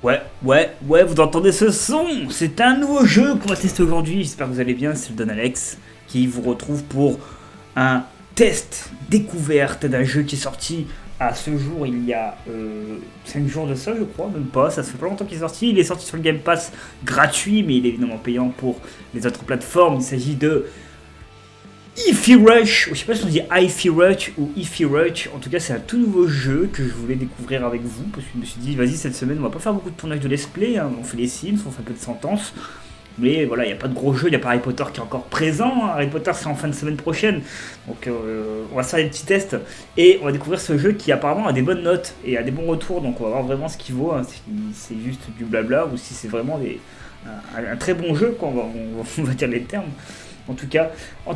Ouais, vous entendez ce son? C'est un nouveau jeu qu'on va tester aujourd'hui. J'espère que vous allez bien. C'est le Don Alex qui vous retrouve pour un test découverte d'un jeu qui est sorti à ce jour il y a 5 jours de ça, je crois, même pas. Ça fait pas longtemps qu'il est sorti. Il est sorti sur le Game Pass gratuit, mais il est évidemment payant pour les autres plateformes. Il s'agit de Hi-Fi Rush, je sais pas si on dit Hi-Fi Rush ou Hi-Fi Rush, en tout cas c'est un tout nouveau jeu que je voulais découvrir avec vous, parce que je me suis dit, vas-y cette semaine on va pas faire beaucoup de tournages de let's play, hein. On fait les Sims, on fait un peu de Sentence, mais voilà, il n'y a pas de gros jeux, il n'y a pas Harry Potter qui est encore présent, Harry Potter c'est en fin de semaine prochaine, donc on va faire des petits tests, et on va découvrir ce jeu qui apparemment a des bonnes notes, et a des bons retours, donc on va voir vraiment ce qu'il vaut, hein, si c'est juste du blabla, ou si c'est vraiment un très bon jeu, quoi, on va dire les termes. En tout cas,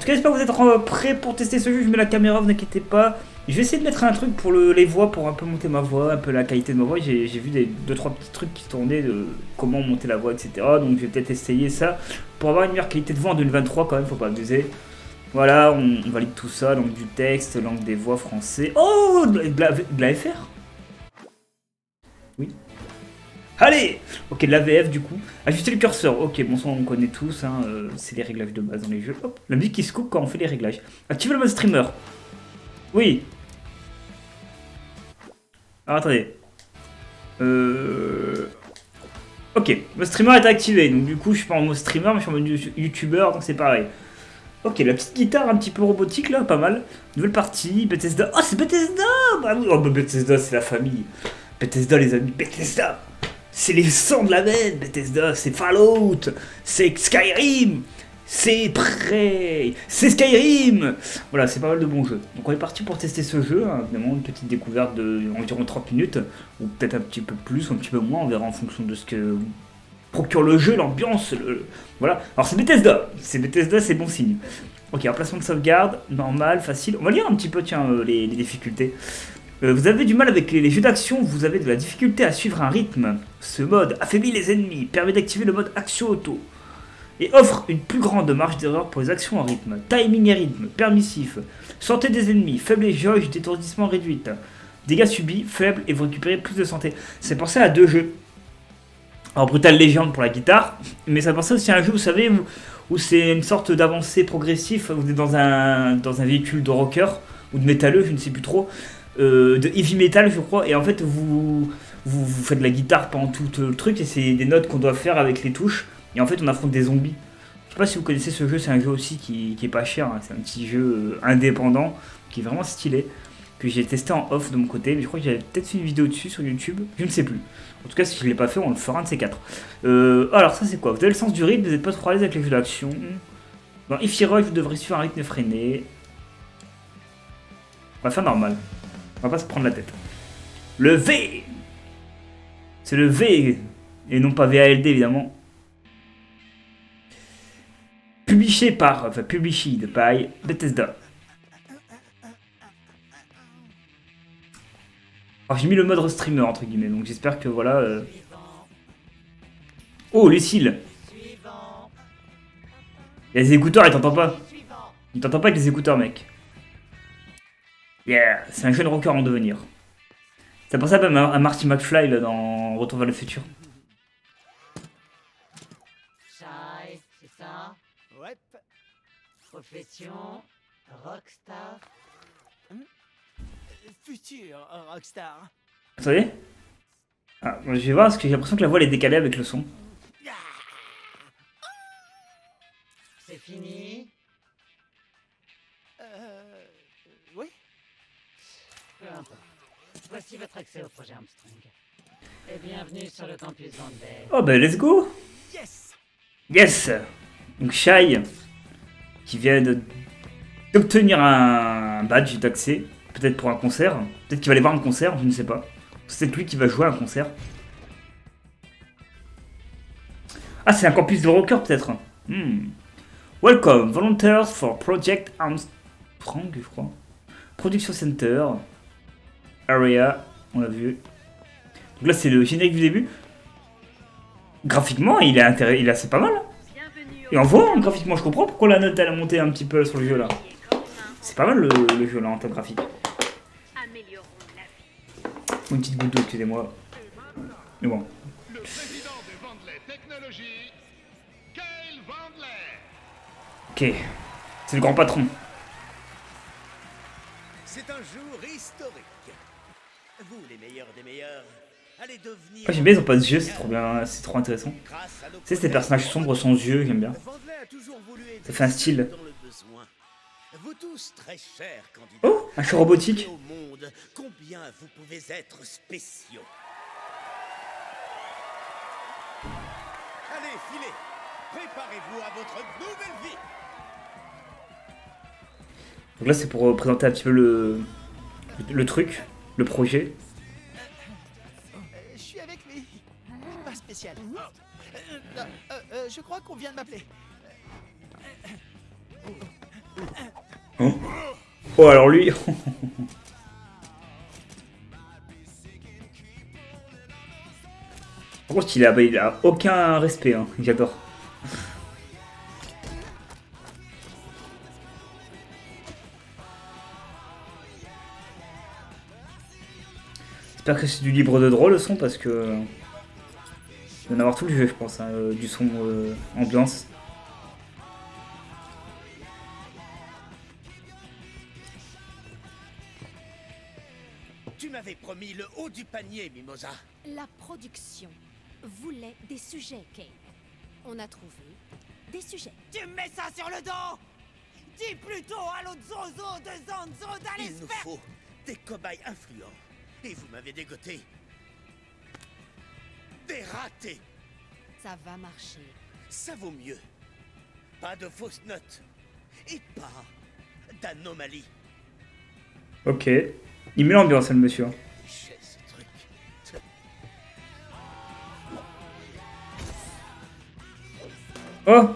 j'espère que vous êtes prêts pour tester ce jeu. Je mets la caméra, vous inquiétez pas. Je vais essayer de mettre un truc pour les voix, pour un peu monter ma voix, un peu la qualité de ma voix. J'ai vu des 2-3 petits trucs qui tournaient de comment monter la voix, etc. Donc je vais peut-être essayer ça pour avoir une meilleure qualité de voix en 2023 quand même, faut pas abuser. Voilà, on valide tout ça, langue du texte, langue des voix français. Oh, de la FR. Oui. Allez. Ok, de la VF du coup. Ajuster le curseur. Ok, bon ça on connaît tous, hein, c'est les réglages de base dans les jeux. Hop, la musique qui se coupe quand on fait les réglages. Activez le mode streamer. Oui. Alors attendez. Ok, le streamer est activé, donc du coup je suis pas en mode streamer mais je suis en mode youtubeur, donc c'est pareil. Ok, la petite guitare un petit peu robotique là, pas mal. Nouvelle partie, Bethesda. Oh c'est Bethesda. Bah oui, oh bah Bethesda c'est la famille. Bethesda les amis, Bethesda. C'est les sangs de la veine, Bethesda, c'est Fallout, c'est Skyrim, c'est Prey, c'est Skyrim. Voilà, c'est pas mal de bons jeux. Donc on est parti pour tester ce jeu, hein. Évidemment une petite découverte de environ 30 minutes, ou peut-être un petit peu plus ou un petit peu moins, on verra en fonction de ce que procure le jeu, l'ambiance, voilà. Alors c'est Bethesda, c'est bon signe. Ok, emplacement de sauvegarde, normal, facile. On va lire un petit peu, tiens, les difficultés. Vous avez du mal avec les jeux d'action, vous avez de la difficulté à suivre un rythme. Ce mode affaiblit les ennemis, permet d'activer le mode action auto et offre une plus grande marge d'erreur pour les actions en rythme. Timing et rythme, permissif. Santé des ennemis, faible et jauge d'étourdissement réduite. Dégâts subis, faibles et vous récupérez plus de santé. C'est pensé à deux jeux. Alors Brutal Legend pour la guitare, mais ça pensait aussi à un jeu, vous savez, où c'est une sorte d'avancée progressif. Vous êtes dans un véhicule de rocker ou de métalleux, je ne sais plus trop. De heavy metal je crois, et en fait vous faites de la guitare pendant tout le truc et c'est des notes qu'on doit faire avec les touches et en fait on affronte des zombies. Je sais pas si vous connaissez ce jeu, c'est un jeu aussi qui est pas cher, hein. C'est un petit jeu indépendant qui est vraiment stylé, que j'ai testé en off de mon côté, mais je crois que j'avais peut-être fait une vidéo dessus sur YouTube, je ne sais plus. En tout cas si je l'ai pas fait on le fera un de ces quatre. Alors ça c'est quoi? Vous avez le sens du rythme, vous n'êtes pas trop à l'aise avec les jeux d'action. Dans Hi-Fi Rush vous devrez suivre un rythme effréné. On va faire normal. On va pas se prendre la tête. Le V. C'est le V. Et non pas VALD évidemment. Publié par Bethesda. Alors j'ai mis le mode streamer entre guillemets. Donc j'espère que voilà. Oh les cils. Il y a des écouteurs, il t'entend pas. Il t'entend pas avec les écouteurs mec. Yeah, c'est un jeune rocker en devenir. Ça pense même à Marty McFly là, dans Retour vers le futur. Shy, c'est ça? Ouais. Profession, rockstar. Futur rockstar. Attendez. Ah, je vais voir parce que j'ai l'impression que la voix elle est décalée avec le son. C'est fini? Oui. Peu importe. Voici votre accès au projet Armstrong. Et bienvenue sur le campus Van Bay. Oh bah let's go. Yes. Yes. Donc Shai qui vient d'obtenir un badge d'accès, peut-être pour un concert, peut-être qu'il va aller voir un concert, je ne sais pas. C'est peut-être lui qui va jouer à un concert. Ah c'est un campus de rocker peut-être. Welcome, volunteers for Project Armstrong, je crois. Production Center. Area, on l'a vu. Donc là c'est le générique du début. Graphiquement il est assez pas mal. Et on voit hein, graphiquement, je comprends pourquoi la note elle a monté un petit peu sur le jeu là. C'est pas mal le jeu là en termes graphique. Une petite goutte d'eau, excusez-moi. Mais bon. technologie, Kyle Vandler. Ok. C'est le grand patron. C'est un jour historique. Vous, les meilleurs des meilleurs, allez devenir... Ah, j'aime bien, ils ont pas de yeux, c'est trop bien, c'est trop intéressant. Grâce à nos Tu sais, ces personnages sombres sans yeux, j'aime bien. Vandler a toujours voulu aider Ça fait un style. dans le besoin. Vous tous, très chers candidats. Oh, un show robotique. Au monde, combien vous pouvez être spéciaux. Allez, filez. Préparez-vous à votre nouvelle vie. Donc là, c'est pour présenter un petit peu le truc, le projet. Je suis avec lui. Pas spécial. Je crois qu'on vient de m'appeler. Oh, alors lui. Par contre, il a aucun respect, hein. J'adore. J'espère que c'est du libre de droit le son parce que. Il va en avoir tout le jeu, je pense, hein, du son ambiance. Tu m'avais promis le haut du panier, Mimosa. La production voulait des sujets, Kate. On a trouvé des sujets. Tu me mets ça sur le dos. Dis plutôt à l'autre zozo de Zanzo d'aller se faire... Il nous faut des cobayes influents. Et vous m'avez dégoté. Des ratés. Ça va marcher. Ça vaut mieux. Pas de fausses notes. Et pas d'anomalie. Ok. Il met l'ambiance, le monsieur. J'ai ce truc. Oh!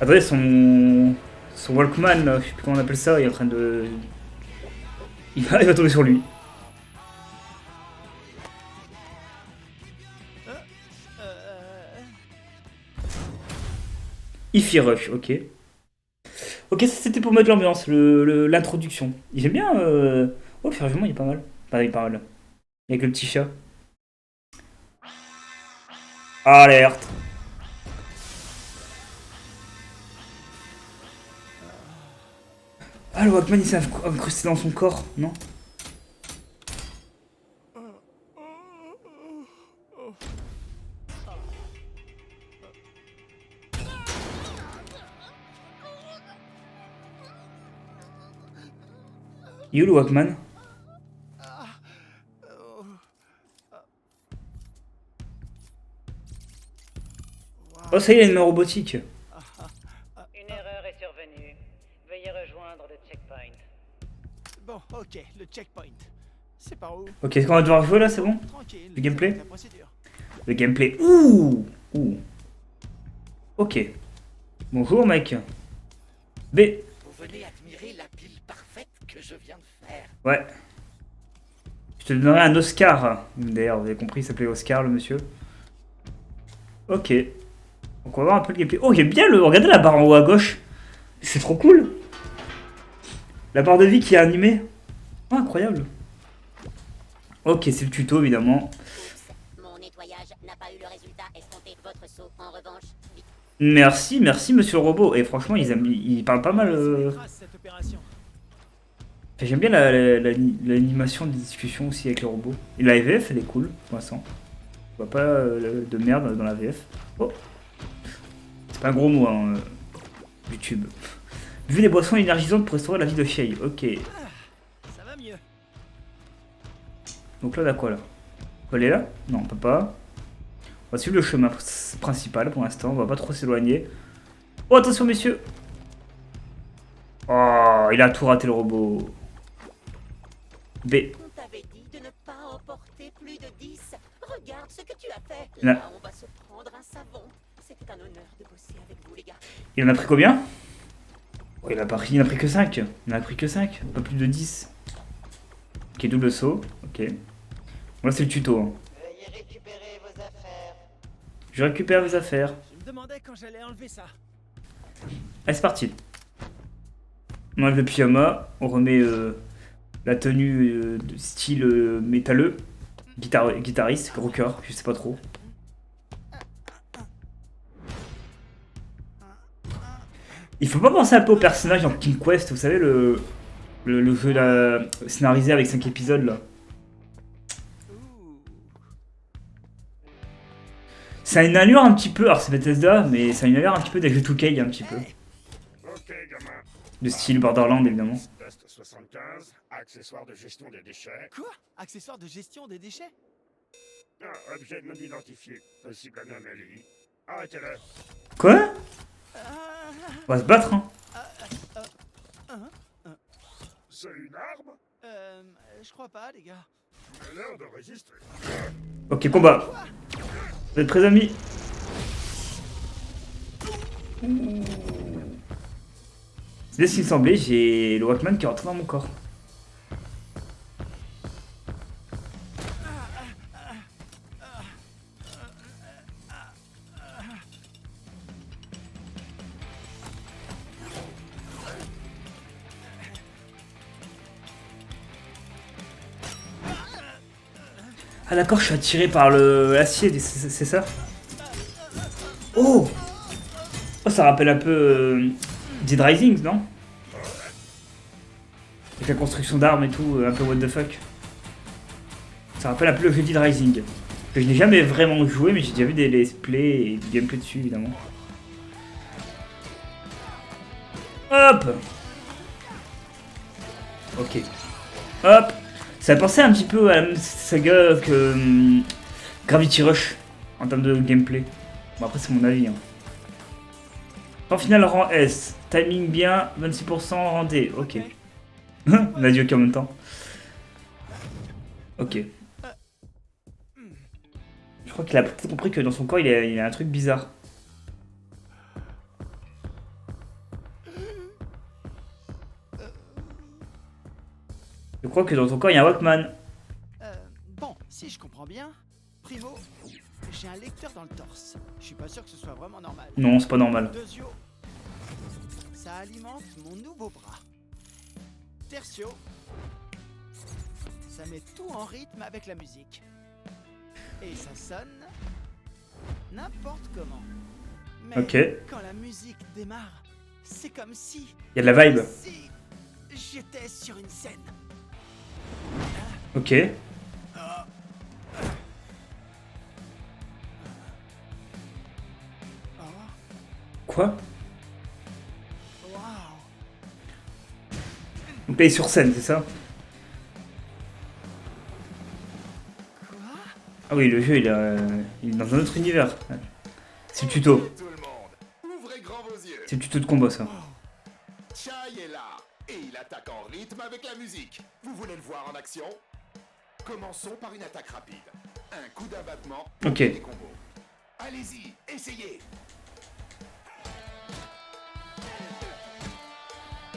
Attendez, son Walkman, là, je sais plus comment on appelle ça, il est en train de... il va tomber sur lui. Ify Rush, ok. Ok, ça c'était pour mettre l'ambiance, l'introduction. J'aime bien... Oh, le chargement il est pas mal. Enfin, il est pas mal. Avec le petit chat. Alerte! Ah, le Walkman il s'est incrusté dans son corps, non? Il est où le Walkman? Oh, ça y est, il y a une main robotique. Une erreur est survenue. Veuillez rejoindre le checkpoint. Bon, ok, le checkpoint. C'est par où? Ok, est-ce qu'on va devoir jouer là, c'est bon? Tranquille. Le gameplay? La procédure. Le gameplay. Ouh! Ouh. Ok. Bonjour, mec. B. Vous venez admirer la pile parfaite que je viens de faire. Ouais. Je te donnerai un Oscar. D'ailleurs, vous avez compris, il s'appelait Oscar, le monsieur. Ok. Donc on va voir un peu le gameplay. Oh, j'aime bien le... Regardez la barre en haut à gauche. C'est trop cool. La barre de vie qui est animée. Oh, incroyable. Ok, c'est le tuto, évidemment. Mon nettoyage n'a pas eu le résultat escompté. Votre saut, en revanche, vite. Merci, merci, monsieur le robot. Et franchement, ils parlent pas mal. Cette opération. J'aime bien l'animation des discussions aussi avec le robot. Et la VF, elle est cool, pour l'instant. Je vois pas de merde dans la VF. Oh. C'est pas un gros mot, hein, YouTube. Vu les boissons énergisantes pour restaurer la vie de Shay. Ok. Ça va mieux. Donc là, on a quoi là? On peut aller là? Non, on peut pas. On va suivre le chemin principal pour l'instant. On va pas trop s'éloigner. Oh, attention, messieurs! Oh, il a tout raté le robot. B. On t'avait dit de ne pas emporter plus de 10. Regarde ce que tu as fait. Là. Là, on va se prendre un savon. C'était un honneur de bosser avec vous, les gars. Il en a pris combien? Oh, il en a pris que 5. Il en a pris que 5. Pas plus de 10. Ok, double saut. Ok. Bon, là, c'est le tuto. Hein. Veuillez récupérer vos affaires. Je récupère mes affaires. Je me demandais quand j'allais enlever ça. Allez, c'est parti. On enlève le pyjama. On remet La tenue de style métalleux. Guitariste, rocker, je sais pas trop. Il faut pas penser un peu au personnage dans King Quest, vous savez, le jeu là, scénarisé avec 5 épisodes là. Ça a une allure un petit peu, alors c'est Bethesda, mais ça a une allure un petit peu des jeux 2K un petit peu. Ok, gamin. De style Borderlands évidemment. Test 75, accessoire de gestion des déchets. Quoi? Accessoire de gestion des déchets? Un objet non identifié, possible anomalie. Arrêtez-le. Quoi? On va se battre hein. C'est une arme? Je crois pas, les gars. Tu as l'air de résister. Ok, combat. Vous êtes prêts amis? C'est bien ce qu'il me semblait, j'ai le Walkman qui rentre dans mon corps. Ah d'accord, je suis attiré par l'acier, c'est ça? Oh! Oh, ça rappelle un peu Dead Rising, non? Avec la construction d'armes et tout, un peu what the fuck. Ça rappelle un peu le jeu Dead Rising. Que je n'ai jamais vraiment joué, mais j'ai déjà vu des let's play et du gameplay dessus, évidemment. Hop! Ok. Hop! Ça pensait un petit peu à la même saga que Gravity Rush en termes de gameplay. Bon après c'est mon avis. Hein. Temps final rang S. Timing bien, 26% rang D. Ok. On a dit ok en même temps. Ok. Je crois qu'il a peut-être compris que dans son corps il a un truc bizarre. Je crois que dans ton corps il y a un Walkman. Bon, si je comprends bien, Primo, j'ai un lecteur dans le torse. Je suis pas sûr que ce soit vraiment normal. Non, c'est pas normal. Deuxio, ça alimente mon nouveau bras. Tertio, ça met tout en rythme avec la musique. Et ça sonne n'importe comment. Mais Ok. quand la musique démarre, c'est comme si... Il y a de la vibe. Si j'étais sur une scène. Ok. Quoi? Waouh. Donc là il est sur scène, c'est ça? Quoi? Ah oui, le jeu il est dans un autre univers. C'est le tuto. Tout le monde, ouvrez grand vos yeux. C'est le tuto de combat ça. Chai est là, et il attaque en rythme avec la musique. Vous voulez le voir en action? Commençons par une attaque rapide. Un coup d'abattement pour Ok. les combos. Allez-y, essayez.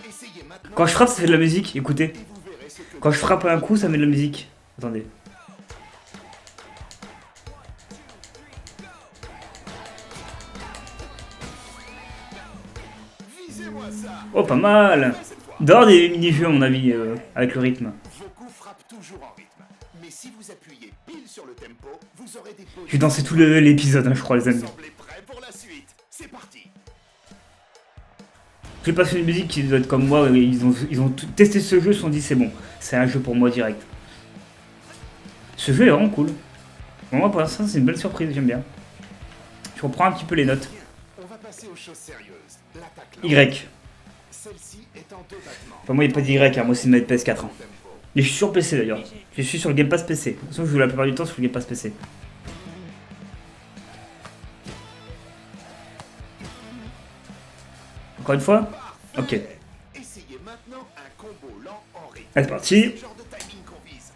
Essayez maintenant. Quand je frappe ça fait de la musique, écoutez. Et vous verrez ce que Quand je frappe un coup ça met de la musique. Attendez. Visez-moi ça. Oh pas mal. Cette fois, Dehors des mini-jeux à mon avis, avec le rythme. vos coups frappent toujours en rythme. Mais si vous appuyez pile sur le tempo, vous aurez des Je vais danser tout l'épisode, hein, je crois les amis. Semblez prêts pour la suite. C'est parti. J'ai pas fait une musique qui doit être comme moi, ils ont testé ce jeu, ils se sont dit c'est bon, c'est un jeu pour moi direct. Ce jeu est vraiment cool. Pour moi pour l'instant c'est une belle surprise, j'aime bien. Je reprends un petit peu les notes. On va passer aux choses sérieuses. L'attaque. Y. Celle-ci est en deux battements. Enfin moi il n'y a pas d'Y, hein, moi c'est une manette PS4. Hein. Tempo. Mais je suis sur PC d'ailleurs. Je suis sur le Game Pass PC. De toute façon je joue la plupart du temps sur le Game Pass PC. Encore une fois? Ok. Essayez maintenant un combo lent en rythme. Allez, c'est parti. C'est le genre de timing qu'on vise.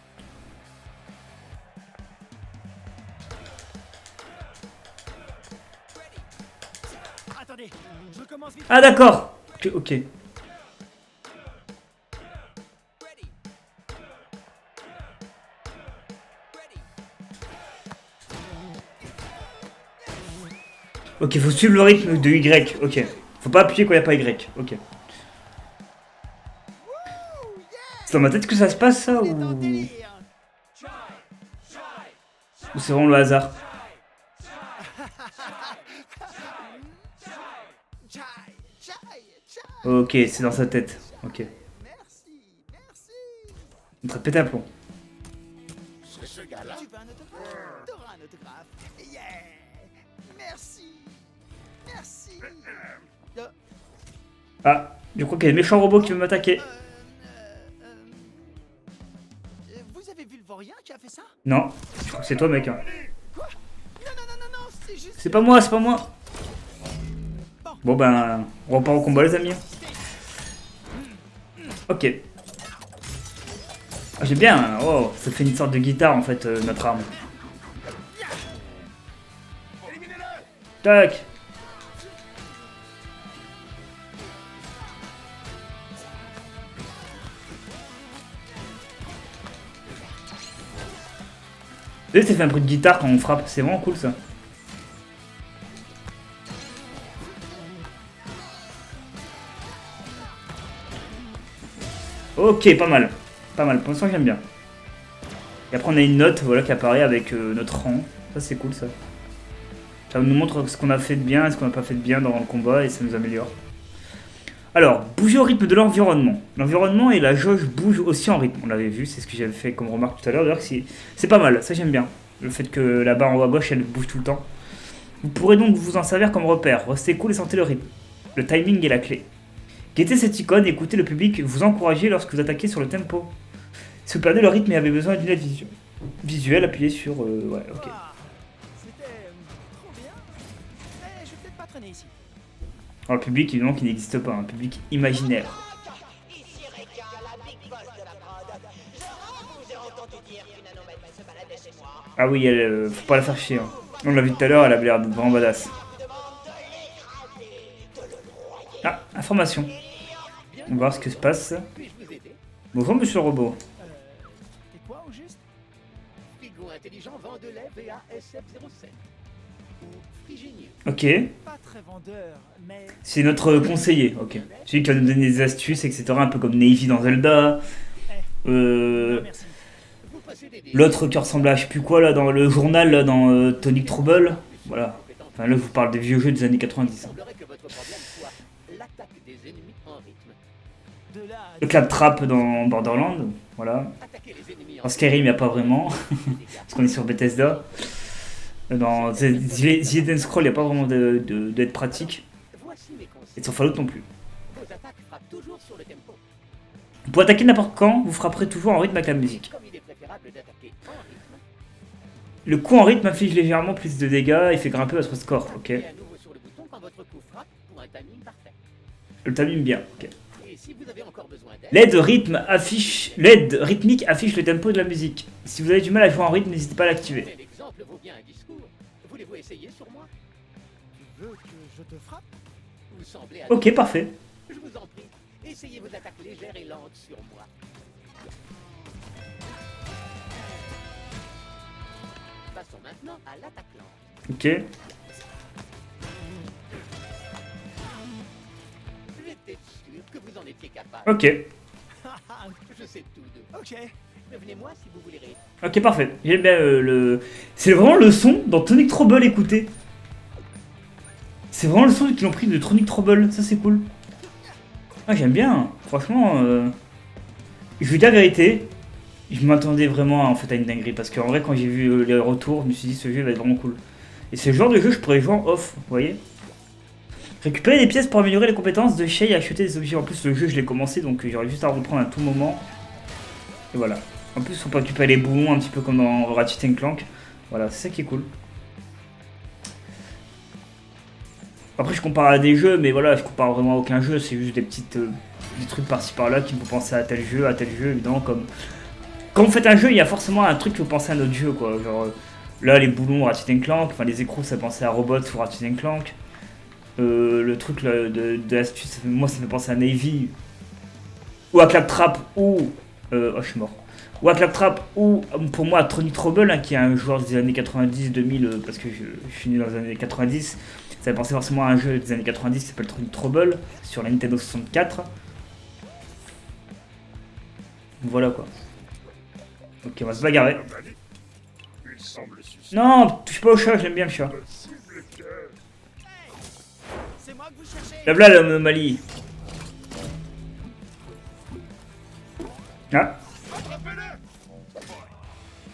Attendez, je commence vite. Ah d'accord. Ok. Ok, faut suivre le rythme de Y. Ok. Faut pas appuyer quand il n'y a pas Y. Ok. C'est dans ma tête que ça se passe ça ou c'est vraiment le hasard? Ok, c'est dans sa tête. Ok. On te péter un plomb. C'est ce gars-là. Tu veux un autographe? T'auras un autographe. Yeah! Merci! Merci! Ah, je crois qu'il y a un méchant robot qui veut m'attaquer. Vous avez vu le vaurien qui a fait ça? Non, je crois que c'est toi mec. Hein. Quoi? Non, c'est juste... C'est pas moi, c'est pas moi. Bon ben, on repart au combat les amis. Ok. Ah, j'aime bien, hein. Oh, ça fait une sorte de guitare en fait, notre arme. Tac. Vous savez, ça fait un bruit de guitare quand on frappe, c'est vraiment cool ça. Ok, pas mal. Pas mal, pour l'instant j'aime bien. Et après on a une note voilà, qui apparaît avec notre rang. Ça c'est cool ça. Ça nous montre ce qu'on a fait de bien et ce qu'on n'a pas fait de bien dans le combat et ça nous améliore. Alors, bouger au rythme de l'environnement. L'environnement et la jauge bougent aussi en rythme. On l'avait vu, c'est ce que j'avais fait comme remarque tout à l'heure. D'ailleurs, c'est pas mal, ça j'aime bien. Le fait que la barre en haut à gauche elle bouge tout le temps. Vous pourrez donc vous en servir comme repère. Restez cool et sentez le rythme. Le timing est la clé. Guettez cette icône et écoutez le public vous encourager lorsque vous attaquez sur le tempo. Si vous perdez le rythme et avez besoin d'une aide visuelle, appuyez sur... ouais, ok. C'était trop bien. Mais je vais peut-être pas traîner ici. Alors le public, évidemment, qui n'existe pas, un public imaginaire. Ici Reka, la big boss de la prod. Je vous ai entendu dire qu'une anomalie se baladait chez moi. Ah oui, elle, faut pas la faire chier. Hein. On l'a vu tout à l'heure, elle avait l'air d'être vraiment badass. Ah, information. On va voir ce que se passe. Bonjour monsieur le robot. T'es quoi au juste? Frigo intelligent Vendelais VASF07. Ou Friginieux. Ok. Pas très vendeur, mais... C'est notre conseiller, ok. Celui qui va nous donner des astuces, etc. Un peu comme Navy dans Zelda. Non, merci. Vous possédez des... L'autre qui ressemble à je sais plus quoi là dans le journal là, dans Tonic Trouble. Voilà. Enfin là je vous parle des vieux jeux des années 90. Il semblerait que votre problème soit l'attaque des ennemis en rythme. De là à... Le claptrap dans Borderlands, voilà. Attaquer les ennemis en En Skyrim, il n'y a pas vraiment, parce qu'on est sur Bethesda. Dans The Elder Scrolls, il n'y a pas vraiment d'aide pratique. Voici mes conseils. Et sur Fallout non plus. Vos attaques frappent toujours sur le tempo. Vous pouvez attaquer n'importe quand, vous frapperez toujours en rythme avec la musique. Comme il est préférable d'attaquer en rythme, Le coup en rythme inflige légèrement plus de dégâts et fait grimper votre score, ok. appuyez à nouveau sur le bouton quand votre coup frappe pour un timing parfait. Le timing bien, ok. Et si vous avez encore besoin d'aide, L'aide rythmique affiche le tempo de la musique. Si vous avez du mal à jouer en rythme, n'hésitez pas à l'activer. mais l'exemple vaut bien un discours. Voulez-vous essayer sur moi? Tu veux que je te frappe? Vous semblez Ok, parfait. Je vous en prie, essayez vos attaques légères et lentes sur moi. Passons maintenant à l'attaque lente. Ok. J'étais sûr que vous en étiez capable. Ok. Je sais tout d'eux. Ok. Prévenez-moi si vous voulez rire. Ok, parfait. J'aime bien le... C'est vraiment le son dans Tonic Trouble, écoutez. C'est vraiment le son qu'ils ont pris de Tonic Trouble, ça c'est cool. Ah, j'aime bien. Franchement, je vous dis la vérité, je m'attendais vraiment en fait à une dinguerie. Parce qu'en vrai, quand j'ai vu les retours, je me suis dit ce jeu va être vraiment cool. Et ce genre de jeu, je pourrais jouer en off, vous voyez. Récupérer des pièces pour améliorer les compétences de Shay et acheter des objets. En plus, le jeu, je l'ai commencé, donc j'aurais juste à reprendre à tout moment. Et voilà. En plus, on peut récupérer les boulons, un petit peu comme dans Ratchet & Clank. Voilà, c'est ça qui est cool. Après, je compare à des jeux, mais voilà, je compare vraiment à aucun jeu. C'est juste des trucs par-ci par-là qui me font penser à tel jeu, évidemment. Comme quand vous faites un jeu, il y a forcément un truc qui vous pensez à un autre jeu, quoi. Genre, là, les boulons, Ratchet & Clank, enfin, les écrous, ça pensait à Robots ou Ratchet & Clank. Le truc là, de l'astuce, moi, ça me fait penser à Navy. Ou à Claptrap, ou... oh, je suis mort. Ou à Claptrap, ou pour moi à Tonic Trouble, hein, qui est un joueur des années 90-2000, parce que je suis né dans les années 90. Ça fait penser forcément à un jeu des années 90 qui s'appelle Tonic Trouble sur la Nintendo 64. Voilà quoi. Ok, on va se bagarrer. Non, touche pas au chat, j'aime bien le chat. C'est moi que vous cherchez. Là, l'anomalie. Ah,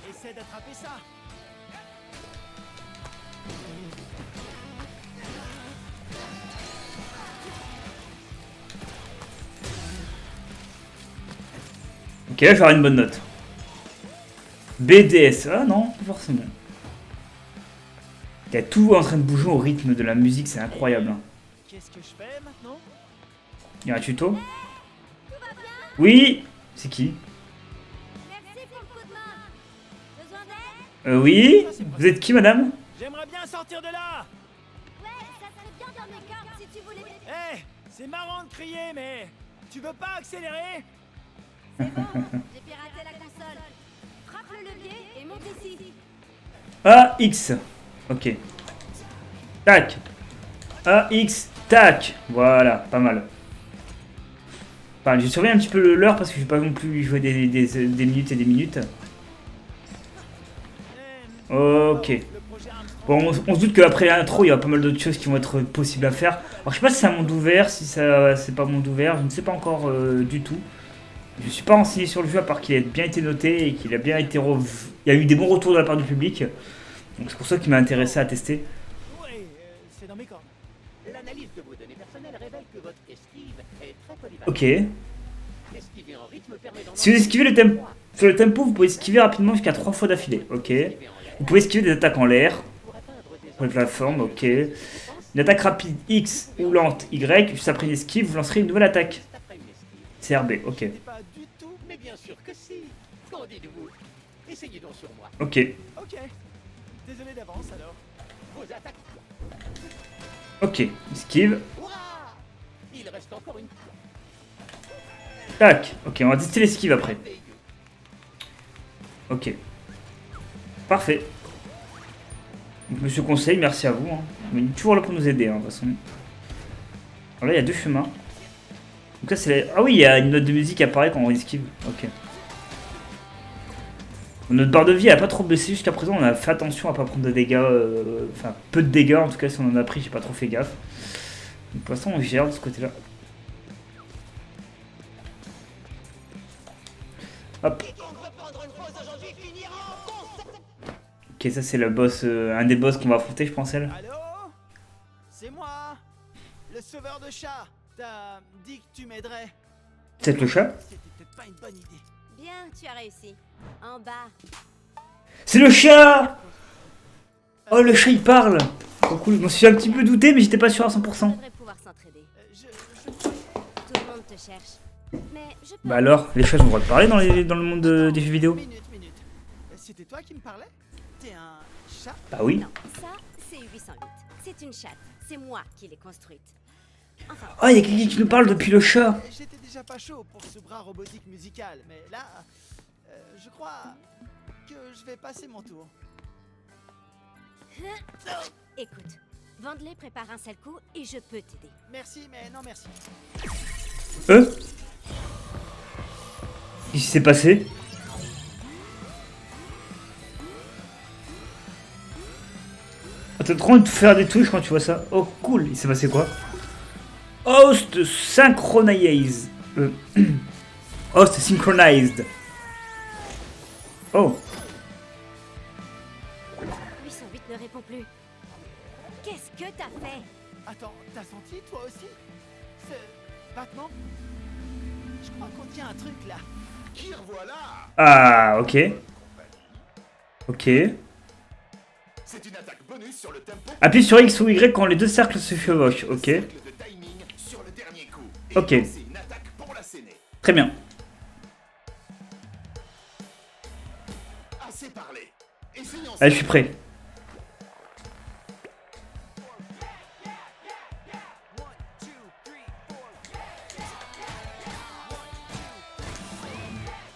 Essaie d'attraper ça. ok, là, je vais avoir une bonne note. BDS. Ah non, pas forcément. Il y a tout en train de bouger au rythme de la musique, c'est incroyable. Hein. Qu'est-ce que je fais maintenant? Il y a un tuto. Oui. C'est qui? Merci pour le coup de main. Besoin d'aide? Oui. Vous êtes qui, madame? J'aimerais bien sortir de là. Ouais, ça serait bien dans mes cordes si tu voulais. Eh, c'est marrant de crier, mais tu veux pas accélérer? C'est bon, j'ai piraté la console. Frappe le levier et monte ici. AX. Ok. Tac. AX. Tac. Voilà, pas mal. Enfin, j'ai surveillé un petit peu l'heure parce que je vais pas non plus jouer des minutes et des minutes. Ok. Bon, on se doute qu'après l'intro, il y a pas mal d'autres choses qui vont être possibles à faire. Alors, je sais pas si c'est un monde ouvert, si ça c'est pas un monde ouvert, je ne sais pas encore du tout. Je suis pas renseigné sur le jeu à part qu'il a bien été noté et qu'il a bien été il y a eu des bons retours de la part du public. Donc c'est pour ça qu'il m'a intéressé à tester. Oui, c'est dans mes cordes. L'analyse de vos données personnelles révèle que votre esquive est très polyvalente. Ok. Esquiver en rythme permet d'en Si vous esquivez le tempo, sur le tempo, vous pouvez esquiver rapidement jusqu'à 3 fois d'affilée. Ok. Vous pouvez esquiver des attaques en l'air. Pour les plateformes, ok. Une attaque rapide X ou lente Y, juste après une esquive, vous lancerez une nouvelle attaque. CRB, ok. C'est pas du tout. Mais bien sûr que si. Qu'en dites-vous? Essayez donc sur moi. Ok. Ok. Désolé d'avance alors. Vos attaques. Ok. Esquive. Hurrah! Il reste encore une. Tac. Ok, on va tester l'esquive après. Ok. Parfait. Donc, monsieur Conseil, merci à vous. Hein. Vous êtes toujours là pour nous aider, hein, de toute façon. Alors là, il y a deux chemins. Donc là, c'est la... Ah oui, il y a une note de musique qui apparaît quand on esquive. Ok. Notre barre de vie n'a pas trop baissé jusqu'à présent. On a fait attention à pas prendre de dégâts. Enfin, peu de dégâts. En tout cas, si on en a pris, j'ai pas trop fait gaffe. Donc pour l'instant, on gère de ce côté-là. Hop. Ok, ça c'est le boss, un des boss qu'on va affronter, je pense, elle. Allô? C'est moi, le sauveur de chats. T'as dit que tu m'aiderais. C'est le chat? C'était peut-être pas une bonne idée. Bien, tu as réussi. En bas. C'est le chat! Oh, le chat il parle! Trop cool. Je m'en suis un petit peu douté, mais j'étais pas sûr à 100%. On devrait pouvoir s'entraider. Je... Tout le monde te cherche. Mais je peux... Bah alors, les chats ont le droit de parler dans le monde des jeux vidéo? Minute. C'était toi qui me parlais? T'es un chat? Bah oui. Non, ça, c'est 808. C'est une chatte. C'est moi qui l'ai construite. Enfin, Oh, il y a quelqu'un qui nous parle depuis le chat! J'étais déjà pas chaud pour ce bras robotique musical, mais là, je crois que je vais passer mon tour. écoute. Vandelay prépare un sale coup et je peux t'aider. Merci, mais non merci. Qu'est-ce qui s'est passé? Oh, t'as trop envie de faire des touches quand tu vois ça. Oh cool, il s'est passé quoi? Host synchronized. Host synchronized. Oh. 808 ne répond plus. Qu'est-ce que t'as fait? Attends, t'as senti toi aussi ce battement? Je crois qu'on tient un truc là. Qui revoilà? Ah, ok. Ok. C'est une attaque bonus sur le tempo. Appuie sur X ou Y quand les deux cercles se chevauchent. Ok. Cercle de timing sur le dernier coup. Et Ok. c'est une attaque pour l'asséner. Très bien. Assez parlé. Essayons. Allez, je suis prêt.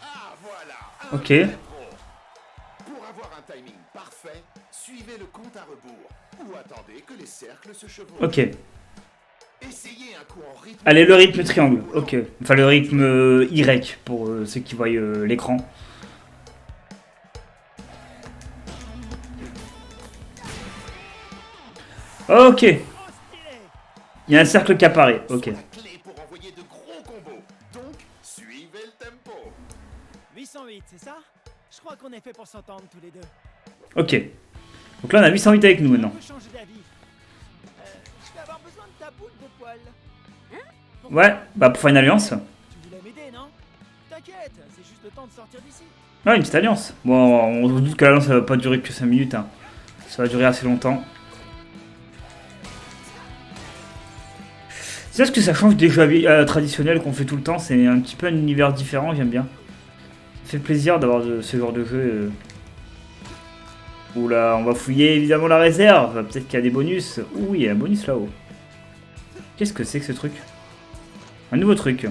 Ah voilà. Ok. Pour avoir un timing parfait, suivez le compte à rebours ou attendez que les cercles se chevauchent. Ok. Essayez un coup en rythme. Allez, le rythme triangle. Ok. Enfin, le rythme Y pour ceux qui voient l'écran. Ok. Il y a un cercle qui apparaît. Ok. La clé pour envoyer de gros combos. Donc, suivez le tempo. 808, c'est ça? Je crois qu'on est fait pour s'entendre tous les deux. Ok. Donc là, on a 808 avec nous maintenant. On peut changer d'avis. Je vais avoir besoin de ta boule de poil. Ouais, bah pour faire une alliance. Tu voulais m'aider, non? T'inquiète, c'est juste le temps de sortir d'ici. Ouais, une petite alliance. Bon, on se doute que l'alliance ça va pas durer que 5 minutes. Hein. Ça va durer assez longtemps. C'est ce que ça change des jeux traditionnels qu'on fait tout le temps. C'est un petit peu un univers différent, j'aime bien. Ça fait plaisir d'avoir ce genre de jeu. Oula, on va fouiller évidemment la réserve. Peut-être qu'il y a des bonus. Oui, il y a un bonus là-haut. Qu'est-ce que c'est que ce truc? Un nouveau truc.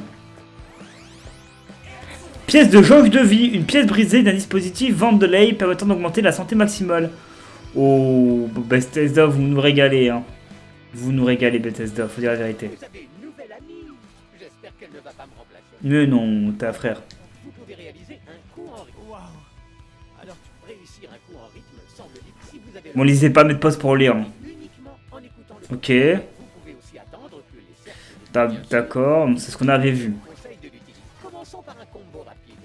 Pièce de jauge de vie. Une pièce brisée d'un dispositif Vandelay permettant d'augmenter la santé maximale. Oh, Bethesda, vous nous régalez. Hein. Vous nous régalez, Bethesda, faut dire la vérité. Vous avez une nouvelle amie. J'espère qu'elle ne va pas me remplacer. Mais non, ta frère. Vous pouvez réaliser un coup en rythme. Waouh. Alors, Réussir un coup en rythme semble libre si vous avez Bon, lisez pas, mettre pause pour lire. uniquement en écoutant le Ok. Vous pouvez aussi attendre que les cercles de D'accord, c'est ce qu'on avait vu. conseil de l'utiliser. Commençons par un combo rapide.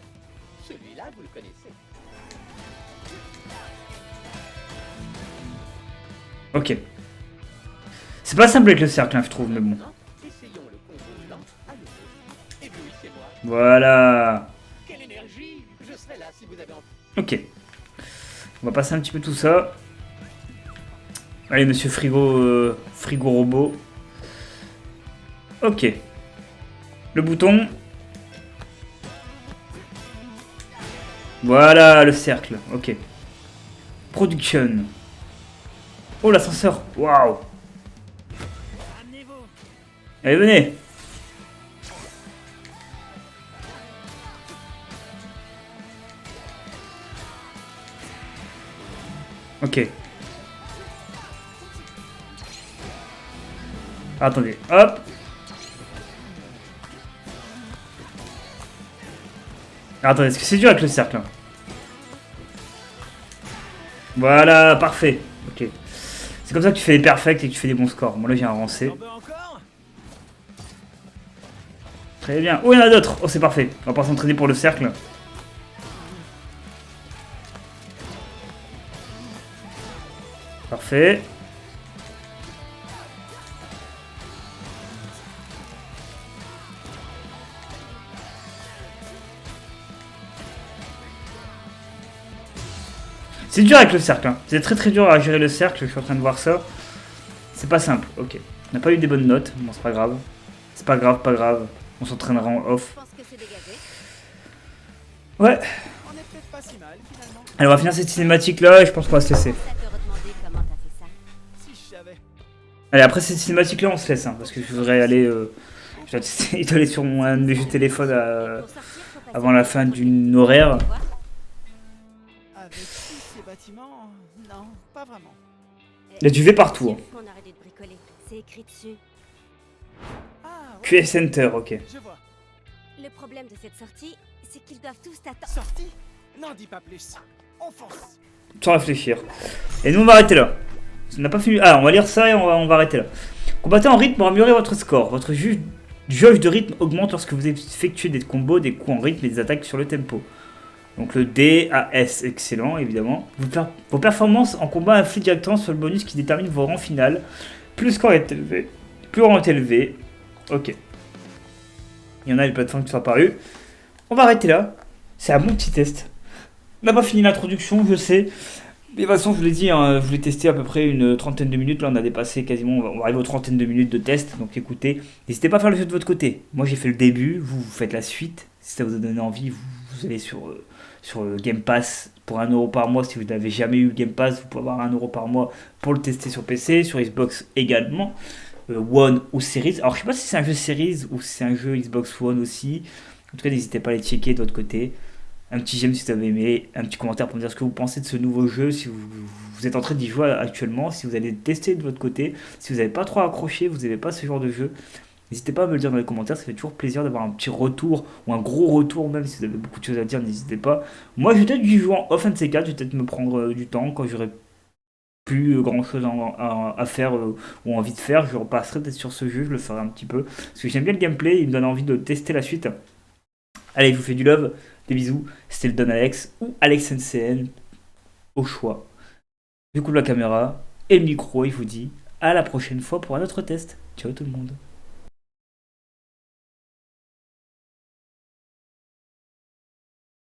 Celui-là, vous le connaissez. Ok. C'est pas simple avec le cercle, hein, je trouve, mais bon. Maintenant, essayons le combo lent à nouveau. Éblouissez-moi. Voilà. Quelle énergie! Je serai là si vous avez envie. Ok. On va passer un petit peu tout ça. Allez, monsieur Frigo, Frigo Robot. Ok. Le bouton. Voilà, le cercle. Ok. Production. Oh, l'ascenseur. Waouh. amenez-vous. Allez, venez. Ok. Attendez, hop. Attendez, est-ce que c'est dur avec le cercle hein? Voilà, parfait. Ok. C'est comme ça que tu fais des perfects et que tu fais des bons scores. Moi là j'ai un rancé. T'en veux encore? Très bien. Oh, il y en a d'autres. Oh, c'est parfait. On va pas s'entraîner pour le cercle. Parfait. C'est dur avec le cercle. Hein. C'est très dur à gérer le cercle. Je suis en train de voir ça. C'est pas simple. Ok. On n'a pas eu des bonnes notes. Bon, c'est pas grave. C'est pas grave, pas grave. On s'entraînera en off. Je pense que c'est dégagé. Ouais. On est peut-être pas si mal, finalement. Allez, on va finir cette cinématique là et je pense qu'on va se laisser. Ça te redemander comment t'as fait ça. Si je savais. Allez, après cette cinématique là, on se laisse. Hein, parce que je voudrais aller. Je vais essayer d'aller sur un de mes jeux de téléphone Pour sortir, faut passer avant la fin d'une horaire. Tu vois. Avec tous ces bâtiments, non, pas vraiment. Il y a du V partout. Hein. On a arrêté de bricoler. C'est écrit dessus. Ah, ouais, QS Center, ok. je vois. Le problème de cette sortie, c'est qu'ils doivent tous t'attendre. Sorti? N'en dis pas plus. On fonce. Sans réfléchir. Et nous on va arrêter là. On n'a pas fini. Ah, on va lire ça et on va arrêter là. Combattez en rythme pour améliorer votre score. Votre jauge de rythme augmente lorsque vous effectuez des combos, des coups en rythme et des attaques sur le tempo. Donc le DAS, excellent évidemment. Vos performances en combat influent directement sur le bonus qui détermine vos rangs finales. Plus le score est élevé, plus le rang est élevé. Ok. Il y en a des plateformes qui sont apparues. On va arrêter là. C'est un bon petit test. On n'a pas fini l'introduction, je sais. Mais de toute façon, je vous l'ai dit, hein, je voulais tester à peu près une trentaine de minutes. Là, on a dépassé quasiment, on va arriver aux trentaines de minutes de test. Donc écoutez, n'hésitez pas à faire le jeu de votre côté. Moi, j'ai fait le début, vous faites la suite. Si ça vous a donné envie, vous allez sur Game Pass pour 1€ par mois. Si vous n'avez jamais eu Game Pass, vous pouvez avoir 1€ par mois pour le tester sur PC, sur Xbox également. One ou Series. Alors, je sais pas si c'est un jeu Series ou si c'est un jeu Xbox One aussi. En tout cas, n'hésitez pas à les checker de votre côté. Un petit j'aime si vous avez aimé, un petit commentaire pour me dire ce que vous pensez de ce nouveau jeu, si vous êtes en train d'y jouer actuellement, si vous allez tester de votre côté, si vous n'avez pas trop accroché, vous n'avez pas ce genre de jeu, N'hésitez pas à me le dire dans les commentaires, ça fait toujours plaisir d'avoir un petit retour, ou un gros retour même, si vous avez beaucoup de choses à dire, n'hésitez pas. Moi, je vais peut-être y jouer en off un de ces quatre, je vais peut-être me prendre du temps, quand j'aurai plus grand chose à faire ou envie de faire, je repasserai peut-être sur ce jeu, je le ferai un petit peu, parce que j'aime bien le gameplay, il me donne envie de tester la suite. Allez, je vous fais du love, des bisous, c'était le Don Alex, ou Alex NCN, au choix. Je coupe la caméra et le micro, il vous dit à la prochaine fois pour un autre test. Ciao tout le monde.